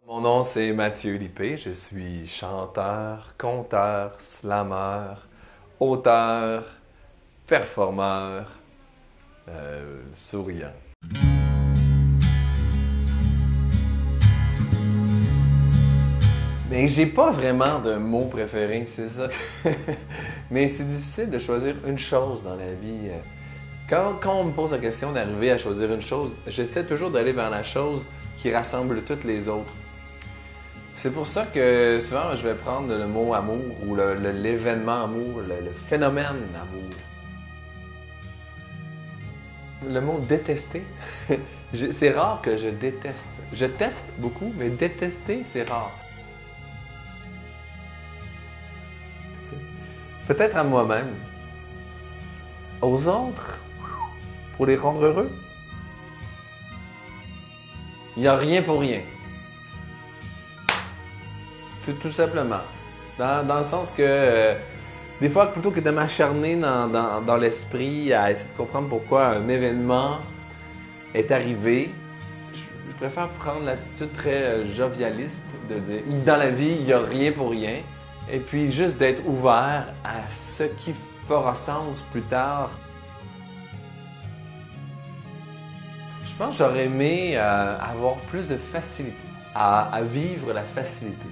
Mon nom c'est Mathieu Lippé, je suis chanteur, conteur, slameur, auteur, performeur, souriant. Mais j'ai pas vraiment de mot préféré, c'est ça. Mais c'est difficile de choisir une chose dans la vie. Quand on me pose la question d'arriver à choisir une chose, j'essaie toujours d'aller vers la chose qui rassemble toutes les autres. C'est pour ça que souvent je vais prendre le mot amour ou l'événement amour, le phénomène amour. Le mot détester, c'est rare que je déteste. Je teste beaucoup, mais détester, c'est rare. Peut-être à moi-même. Aux autres, pour les rendre heureux. Il n'y a rien pour rien. C'est tout simplement. Dans le sens que, des fois, plutôt que de m'acharner dans l'esprit à essayer de comprendre pourquoi un événement est arrivé, je préfère prendre l'attitude très jovialiste de dire dans la vie, il n'y a rien pour rien. Et puis juste d'être ouvert à ce qui fera sens plus tard. Je pense que j'aurais aimé avoir plus de facilité à vivre la facilité.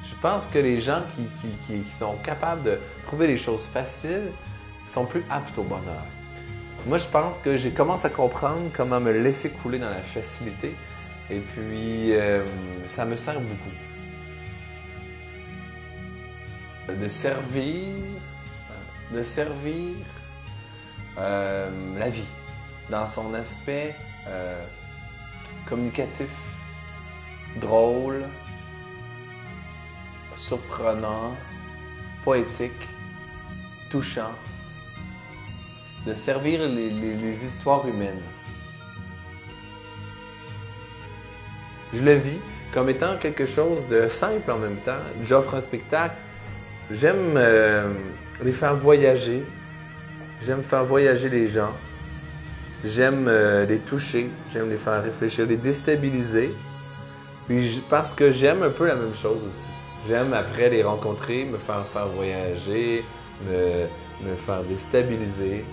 Je pense que les gens qui sont capables de trouver les choses faciles sont plus aptes au bonheur. Moi, je pense que j'ai commencé à comprendre comment me laisser couler dans la facilité. Et puis, ça me sert beaucoup. De servir la vie dans son aspect communicatif, drôle, surprenant, poétique, touchant, de servir les histoires humaines. Je le vis comme étant quelque chose de simple en même temps. J'offre un spectacle. J'aime les faire voyager. J'aime faire voyager les gens. J'aime les toucher. J'aime les faire réfléchir, les déstabiliser. Puis parce que j'aime un peu la même chose aussi. J'aime après les rencontrer, me faire voyager, me faire déstabiliser.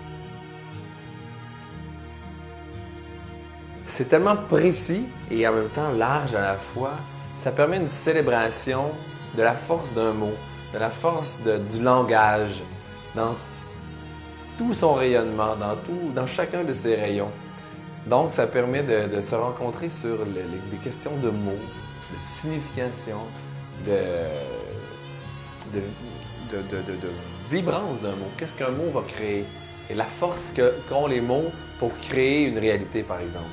C'est tellement précis et en même temps large à la fois. Ça permet une célébration de la force d'un mot, de la force du langage, dans tout son rayonnement, dans chacun de ses rayons. Donc, ça permet de se rencontrer sur des questions de mots, de signification, de vibrance d'un mot. Qu'est-ce qu'un mot va créer? Et la force qu'ont les mots pour créer une réalité, par exemple.